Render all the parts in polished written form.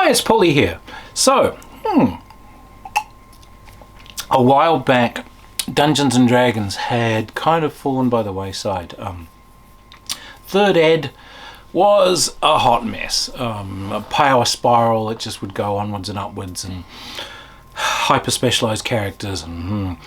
Hi, it's Polly here. So, a while back, Dungeons and Dragons had kind of fallen by the wayside. Third Ed was a hot mess. A power spiral, it just would go onwards and upwards, and hyper specialized characters, but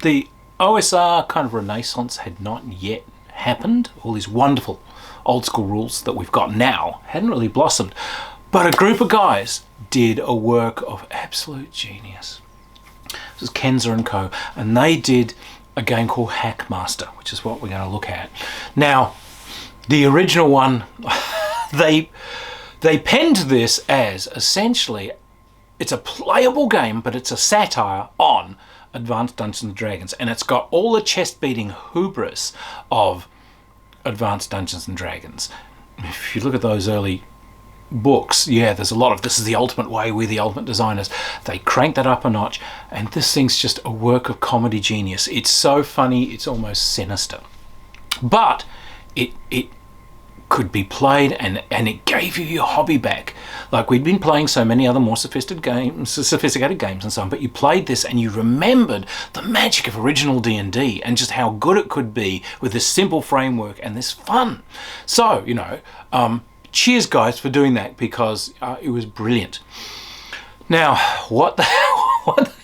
the OSR kind of renaissance had not yet happened. All these wonderful old school rules that we've got now hadn't really blossomed, but a group of guys did a work of absolute genius. This was Kenza and Co, and they did a game called Hackmaster, which is what we're going to look at now. The original one, they penned this as essentially it's a playable game, but it's a satire on Advanced Dungeons and Dragons, and it's got all the chest-beating hubris of Advanced Dungeons and Dragons. If you look at those early books, yeah, there's a lot of this is the ultimate way, we're the ultimate designers. They cranked that up a notch, and this thing's just a work of comedy genius. It's so funny, it's almost sinister. But it could be played, and it gave you your hobby back. Like, we'd been playing so many other more sophisticated games and so on, but you played this and you remembered the magic of original D&D and just how good it could be with this simple framework and this fun. So, cheers guys for doing that, because it was brilliant. Now, what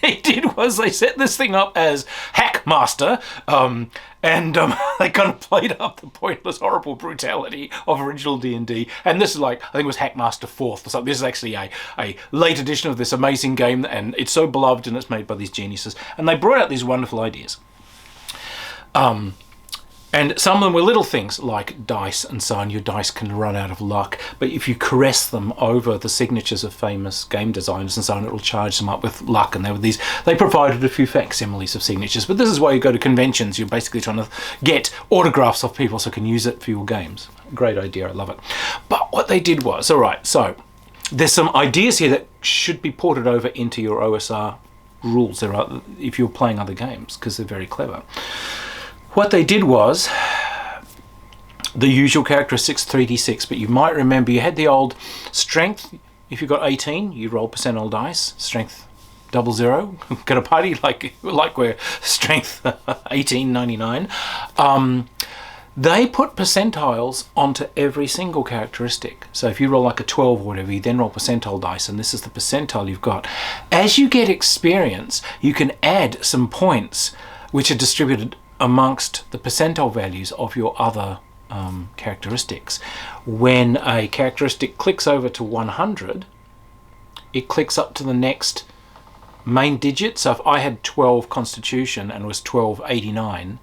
they did was they set this thing up as Hackmaster, and they kind of played up the pointless, horrible brutality of original D&D. And this is like, I think it was Hackmaster 4th or something. This is actually a late edition of this amazing game, and it's so beloved, and it's made by these geniuses. And they brought out these wonderful ideas. And some of them were little things like dice and so on. Your dice can run out of luck, but if you caress them over the signatures of famous game designers and so on, it'll charge them up with luck. And there were these, they provided a few facsimiles of signatures, but this is why you go to conventions. You're basically trying to get autographs of people so you can use it for your games. Great idea, I love it. But what they did was, all right, so there's some ideas here that should be ported over into your OSR rules there are, if you're playing other games, because they're very clever. What they did was the usual characteristics, 3d6, but you might remember you had the old strength. If you got 18, you roll percentile dice. Strength 00. Get a party like we're strength 1899. They put percentiles onto every single characteristic. So if you roll like a 12 or whatever, you then roll percentile dice, and this is the percentile you've got. As you get experience, you can add some points which are distributed amongst the percentile values of your other characteristics. When a characteristic clicks over to 100, it clicks up to the next main digit. So if I had 12 Constitution and it was 1289,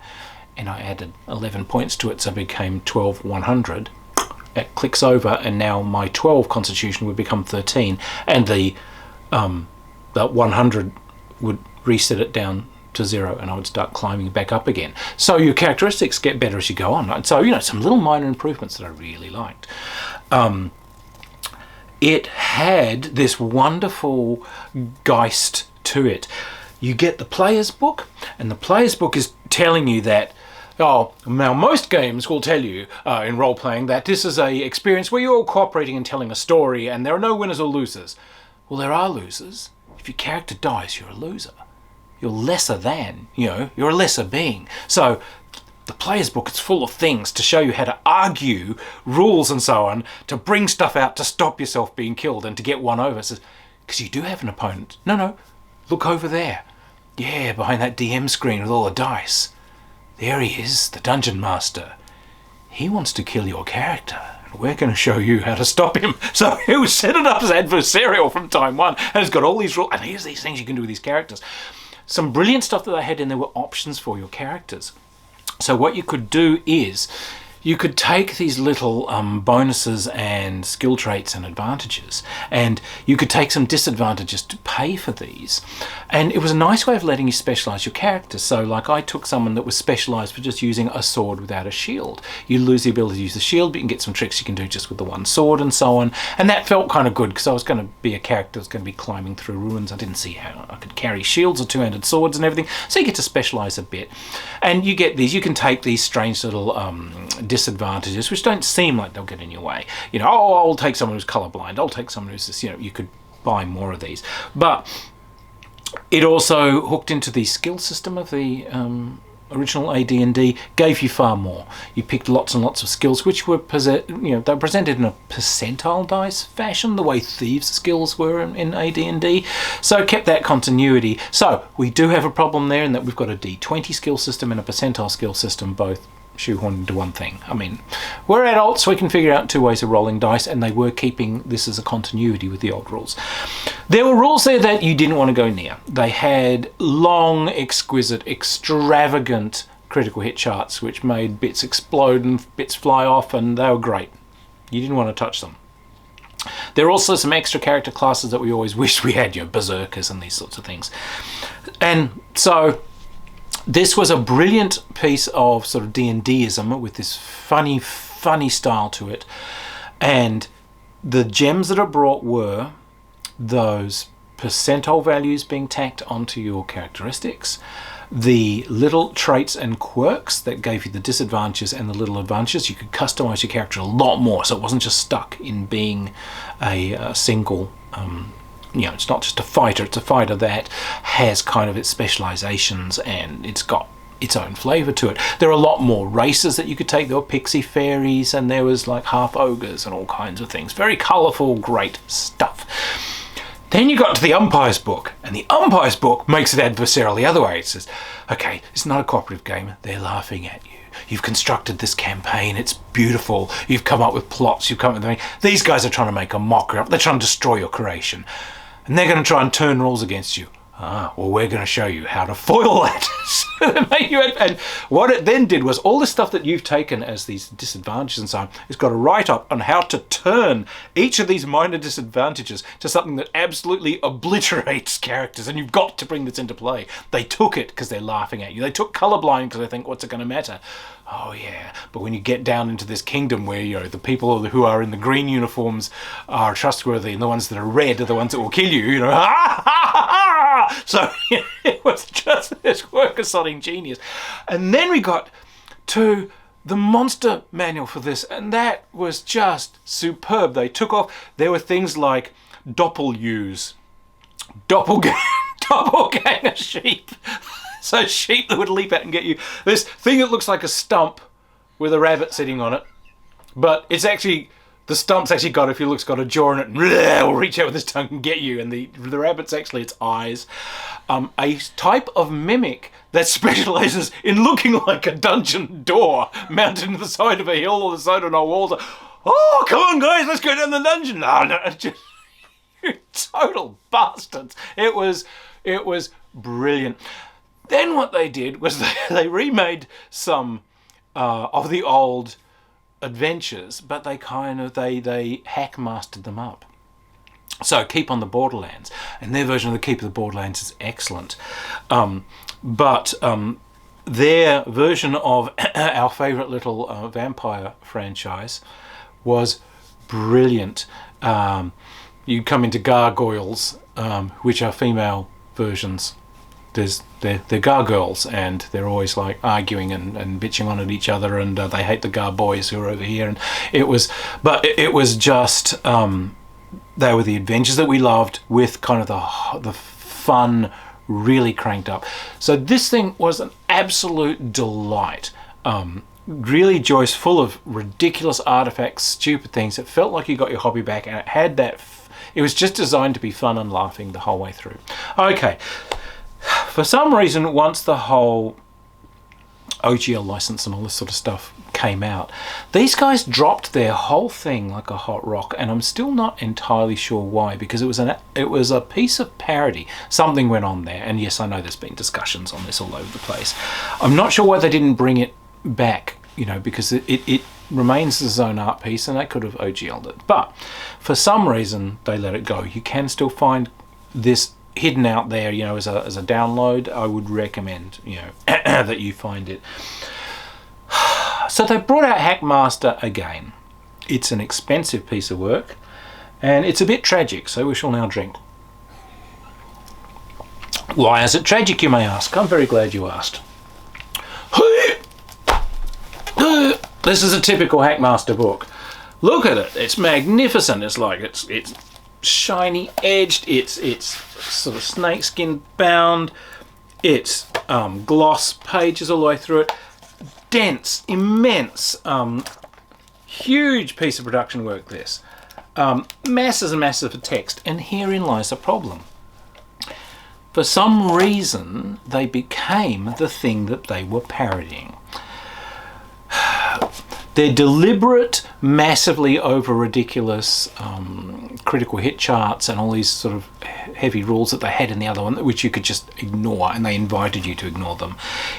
and I added 11 points to it, so it became 12100, it clicks over, and now my 12 Constitution would become 13, and the 100 would reset it down to 0, and I would start climbing back up again. So your characteristics get better as you go on. Right? So, some little minor improvements that I really liked. It had this wonderful geist to it. You get the player's book, and the player's book is telling you that, now most games will tell you in role-playing that this is a experience where you're all cooperating and telling a story, and there are no winners or losers. Well, there are losers. If your character dies, you're a loser. You're lesser than, you're a lesser being. So the player's book is full of things to show you how to argue rules and so on, to bring stuff out to stop yourself being killed and to get one over. It says, because you do have an opponent. No, look over there. Yeah, behind that DM screen with all the dice. There he is, the Dungeon Master. He wants to kill your character. We're going to show you how to stop him. So it was set it up as adversarial from time one, and it's got all these rules, and here's these things you can do with these characters. Some brilliant stuff that they had in there were options for your characters. So what you could do is you could take these little bonuses and skill traits and advantages, and you could take some disadvantages to pay for these. And it was a nice way of letting you specialize your character. So like I took someone that was specialized for just using a sword without a shield. You lose the ability to use the shield, but you can get some tricks you can do just with the one sword and so on. And that felt kind of good, because I was going to be a character that was going to be climbing through ruins. I didn't see how I could carry shields or two-handed swords and everything. So you get to specialize a bit. And you get these, you can take these strange little disadvantages, which don't seem like they'll get in your way. You know, oh, I'll take someone who's colorblind. I'll take someone who's this. You know, you could buy more of these, but it also hooked into the skill system of the original AD&D, gave you far more. You picked lots and lots of skills, which were they were presented in a percentile dice fashion, the way thieves' skills were in AD&D. So it kept that continuity. So we do have a problem there in that we've got a D20 skill system and a percentile skill system, both shoehorned into one thing. I mean, we're adults, so we can figure out two ways of rolling dice, and they were keeping this as a continuity with the old rules. There were rules there that you didn't want to go near. They had long, exquisite, extravagant critical hit charts, which made bits explode and bits fly off, and they were great. You didn't want to touch them. There are also some extra character classes that we always wished we had, berserkers and these sorts of things. And so this was a brilliant piece of sort of D&Dism with this funny style to it. And the gems that it brought were those percentile values being tacked onto your characteristics, the little traits and quirks that gave you the disadvantages and the little advantages. You could customize your character a lot more, so it wasn't just stuck in being a single it's not just a fighter, it's a fighter that has kind of its specializations and it's got its own flavor to it. There are a lot more races that you could take. There were pixie fairies and there was like half ogres and all kinds of things. Very colorful, great stuff. Then you got to the Umpire's book, and the Umpire's book makes it adversarial the other way. It says, okay, it's not a cooperative game, they're laughing at you. You've constructed this campaign, it's beautiful, you've come up with plots, you've come up with... These guys are trying to make a mockery up, they're trying to destroy your creation. And they're going to try and turn rules against you. Well, we're going to show you how to foil that. So they make you, and what it then did was all the stuff that you've taken as these disadvantages and so on, it's got a write-up on how to turn each of these minor disadvantages to something that absolutely obliterates characters, and you've got to bring this into play. They took it because they're laughing at you. They took colorblind because they think, what's it going to matter? Oh yeah, but when you get down into this kingdom where the people who are in the green uniforms are trustworthy and the ones that are red are the ones that will kill you, So it was just this work of sodding genius. And then we got to the monster manual for this, and that was just superb. They took off, there were things like doppelganger sheep. So sheep that would leap out and get you. This thing that looks like a stump with a rabbit sitting on it, but it's actually, the stump's actually got, if you look's got a jaw in it, and will reach out with his tongue and get you, and the rabbit's actually its eyes. A type of mimic that specialises in looking like a dungeon door mounted to the side of a hill or the side of a wall. Oh, come on guys, let's go down the dungeon. No, just, you total bastards. It was brilliant. Then what they did was they remade some of the old adventures, but they Hackmastered them up. So Keep on the Borderlands, and their version of the Keep of the Borderlands is excellent. But their version of our favourite little vampire franchise was brilliant. You come into gargoyles, which are female versions. They're gargoyles, and they're always like arguing and bitching on at each other, and they hate the gar boys who are over here. And it was just they were the adventures that we loved with kind of the fun really cranked up. So this thing was an absolute delight. Really joyous, full of ridiculous artifacts, stupid things. It felt like you got your hobby back, and it had that. It was just designed to be fun and laughing the whole way through. Okay. For some reason, once the whole OGL license and all this sort of stuff came out, these guys dropped their whole thing like a hot rock, and I'm still not entirely sure why, because it was a piece of parody. Something went on there, and yes, I know there's been discussions on this all over the place. I'm not sure why they didn't bring it back, because it remains its own art piece, and they could have OGL'd it. But for some reason, they let it go. You can still find this hidden out there, as a download. I would recommend, that you find it. So they brought out Hackmaster again. It's an expensive piece of work, and it's a bit tragic, so we shall now drink. Why is it tragic, you may ask? I'm very glad you asked. This is a typical Hackmaster book. Look at it. It's magnificent. It's like it's shiny edged. It's sort of snakeskin bound. It's gloss pages all the way through it. Dense, immense, huge piece of production work. This masses and masses of text, and herein lies the problem. For some reason, they became the thing that they were parodying. Their deliberate, massively over ridiculous critical hit charts and all these sort of heavy rules that they had in the other one, which you could just ignore, and they invited you to ignore them.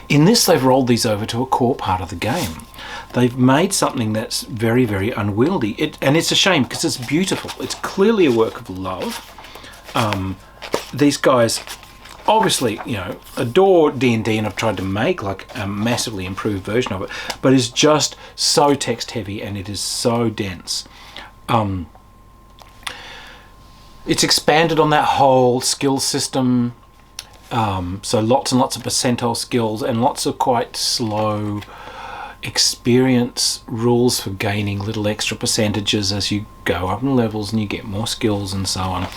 In this, they've rolled these over to a core part of the game. They've made something that's very, very unwieldy. And it's a shame because it's beautiful. It's clearly a work of love. These guys obviously, you know, adore D&D and have tried to make like a massively improved version of it, but it's just so text heavy and it is so dense. It's expanded on that whole skill system, so lots and lots of percentile skills and lots of quite slow experience rules for gaining little extra percentages as you go up in levels and you get more skills and so on.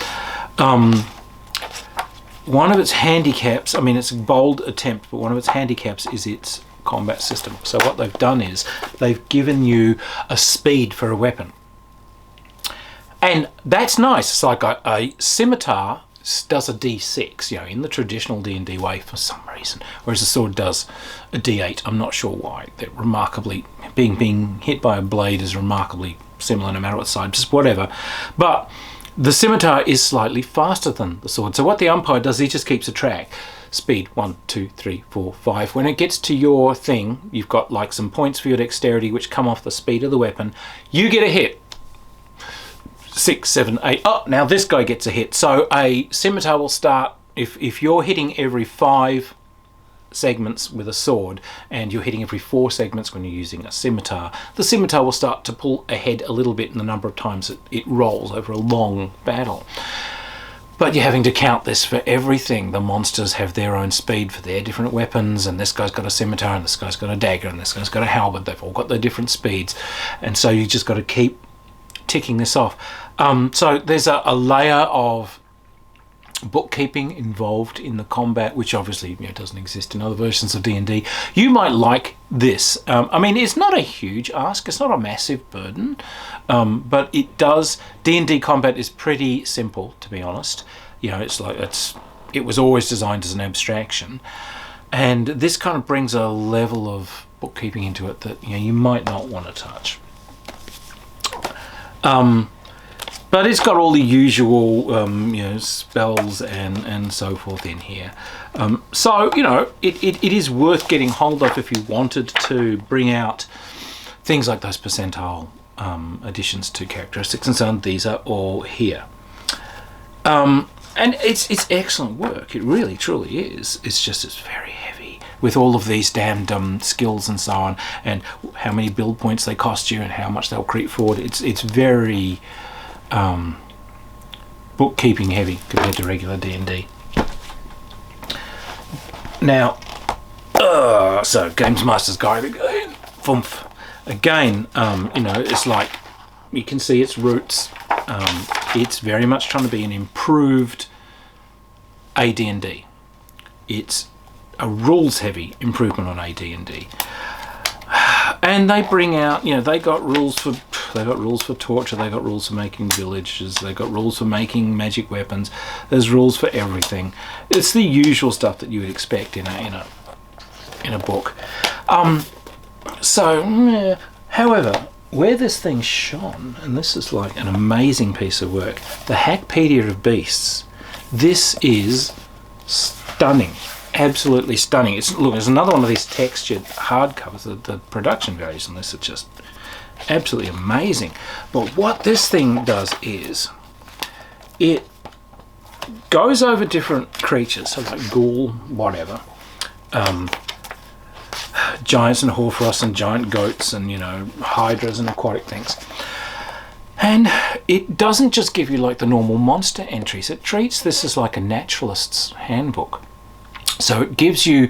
One of its handicaps, I mean it's a bold attempt, but one of its handicaps is its combat system. So what they've done is they've given you a speed for a weapon. And that's nice. It's like a scimitar does a d6, you know, in the traditional D&D way for some reason, whereas a sword does a d8. I'm not sure why. They're remarkably, being hit by a blade is remarkably similar no matter what side, just whatever. But the scimitar is slightly faster than the sword. So what the umpire does, he just keeps a track. Speed 1, 2, 3, 4, 5. When it gets to your thing, you've got like some points for your dexterity which come off the speed of the weapon. You get a hit. 6, 7, 8. Oh, now this guy gets a hit. So a scimitar will start, if you're hitting every 5 segments with a sword and you're hitting every 4 segments when you're using a scimitar, the scimitar will start to pull ahead a little bit in the number of times it rolls over a long battle. But you're having to count this for everything. The monsters have their own speed for their different weapons, and this guy's got a scimitar and this guy's got a dagger and this guy's got a halberd. They've all got their different speeds, and so you just got to keep ticking this off. So there's a layer of bookkeeping involved in the combat, which obviously, you know, doesn't exist in other versions of D&D. You might like this. I mean, it's not a huge ask, it's not a massive burden, but it does. D&D combat is pretty simple, to be honest. You know, it was always designed as an abstraction, and this kind of brings a level of bookkeeping into it that, you know, you might not want to touch. But it's got all the usual, you know, spells and so forth in here. So, you know, it is worth getting hold of if you wanted to bring out things like those percentile additions to characteristics and so on. These are all here. And it's excellent work. It really, truly is. It's just, it's very heavy with all of these damned skills and so on, and how many build points they cost you and how much they'll creep forward. It's very bookkeeping heavy compared to regular D&D. Now, so Games Master's Guide again. Again, you know, it's like you can see its roots. It's very much trying to be an improved AD&D. It's a rules-heavy improvement on AD&D. And they bring out, you know, they got rules for torture, they got rules for making villages, they got rules for making magic weapons. There's rules for everything. It's the usual stuff that you would expect in a book. However, where this thing shone, and this is like an amazing piece of work, the Hackpedia of Beasts. This is stunning. Absolutely stunning. Look, there's another one of these textured hardcovers. The production values on this are just absolutely amazing. But what this thing does is it goes over different creatures, so like ghoul, whatever, giants and hoarfrosts and giant goats and, you know, hydras and aquatic things. And it doesn't just give you like the normal monster entries. It treats this as like a naturalist's handbook. So it gives you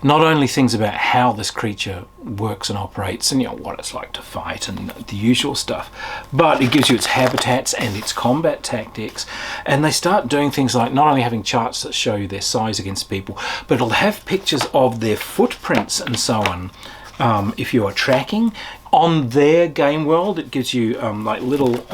not only things about how this creature works and operates and, you know, what it's like to fight and the usual stuff, but it gives you its habitats and its combat tactics. And they start doing things like not only having charts that show you their size against people, but it'll have pictures of their footprints and so on. If you are tracking on their game world, it gives you like little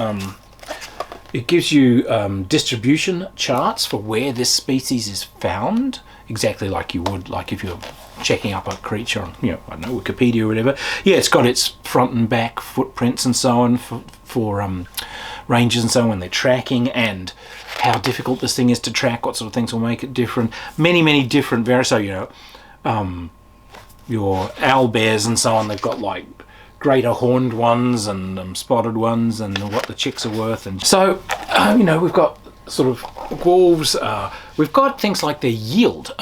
it gives you distribution charts for where this species is found, exactly like you would like if you're checking up a creature on, you know, I don't know, Wikipedia or whatever. Yeah, it's got its front and back footprints and so on for rangers and so on when they're tracking, and how difficult this thing is to track, what sort of things will make it different. Many different so, you know, your owl bears and so on, they've got like greater horned ones and spotted ones and what the chicks are worth. And so, you know, we've got sort of wolves, we've got things like their yield,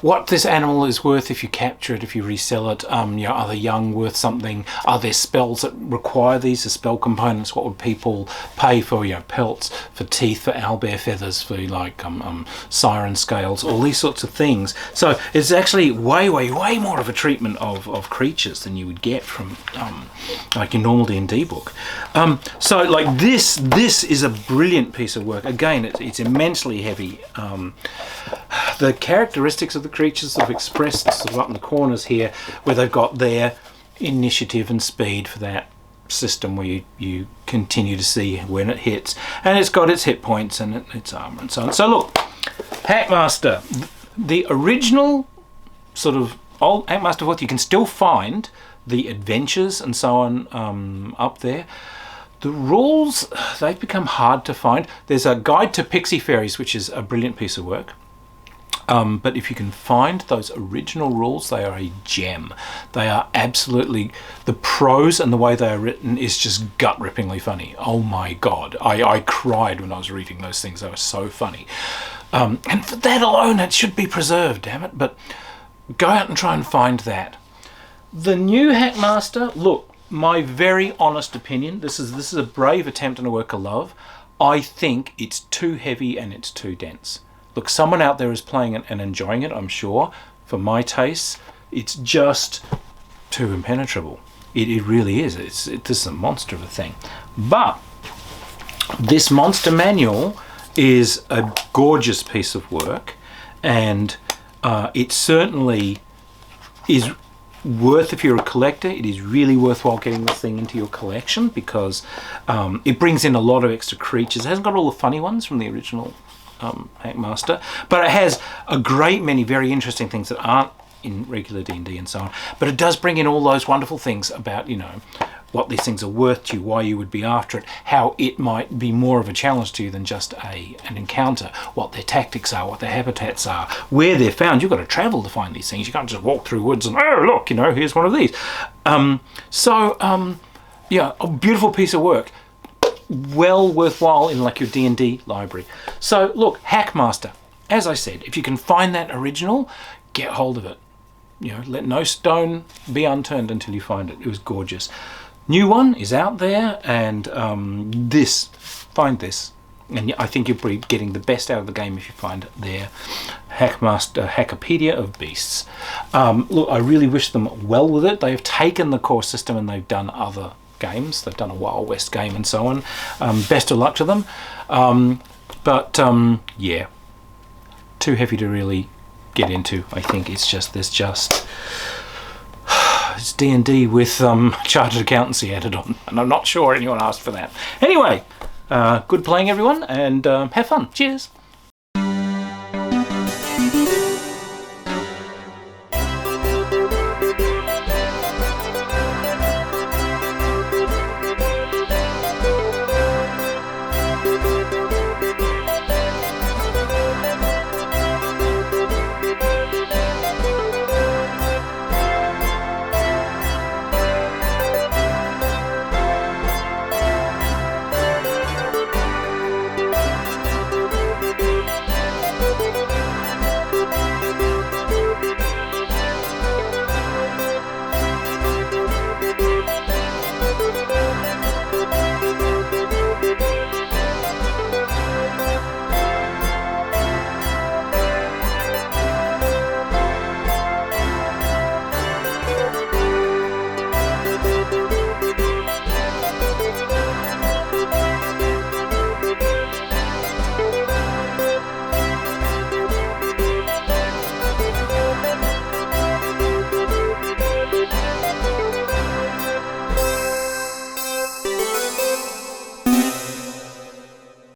what this animal is worth if you capture it, if you resell it, you know, are the young worth something, are there spells that require these, the spell components, what would people pay for, you know, pelts, for teeth, for owlbear feathers, for like siren scales, all these sorts of things. So it's actually way more of a treatment of creatures than you would get from like your normal D&D book. So like this is a brilliant piece of work. Again, it's immensely heavy. The characteristics of the creatures sort of expressed sort of up in the corners here, where they've got their initiative and speed for that system where you continue to see when it hits, and it's got its hit points and its armor and so on. So look, Hackmaster, the original sort of old Hackmaster book, you can still find the adventures and so on up there. The rules, they've become hard to find. There's a guide to pixie fairies, which is a brilliant piece of work. But if you can find those original rules, they are a gem. They are absolutely, the prose and the way they are written is just gut-rippingly funny. Oh my God, I cried when I was reading those things. They were so funny. And for that alone, it should be preserved, damn it. But go out and try and find that. The new Hackmaster, look, my very honest opinion, this is a brave attempt on a work of love. I think it's too heavy and it's too dense. Look, someone out there is playing it and enjoying it, I'm sure. For my tastes, it's just too impenetrable. It really is. This is a monster of a thing. But this monster manual is a gorgeous piece of work, and it certainly is worth, if you're a collector, it is really worthwhile getting this thing into your collection, because it brings in a lot of extra creatures. It hasn't got all the funny ones from the original Hackmaster, but it has a great many very interesting things that aren't in regular D&D and so on. But it does bring in all those wonderful things about, you know, what these things are worth to you, why you would be after it, how it might be more of a challenge to you than just an encounter, what their tactics are, what their habitats are, where they're found. You've got to travel to find these things. You can't just walk through woods and, oh, look, you know, here's one of these. Yeah, a beautiful piece of work. Well worthwhile in like your D&D library. So look, Hackmaster, as I said, if you can find that original, get hold of it. You know, let no stone be unturned until you find it. It was gorgeous. New one is out there, and find this, and I think you'll be getting the best out of the game if you find their Hackmaster Hackopedia of Beasts. Look, I really wish them well with it. They have taken the core system and they've done other games. They've done a Wild West game and so on. Best of luck to them. Yeah, too heavy to really get into. I think it's it's D&D with chartered accountancy added on, and I'm not sure anyone asked for that. Anyway, good playing everyone, and have fun. Cheers.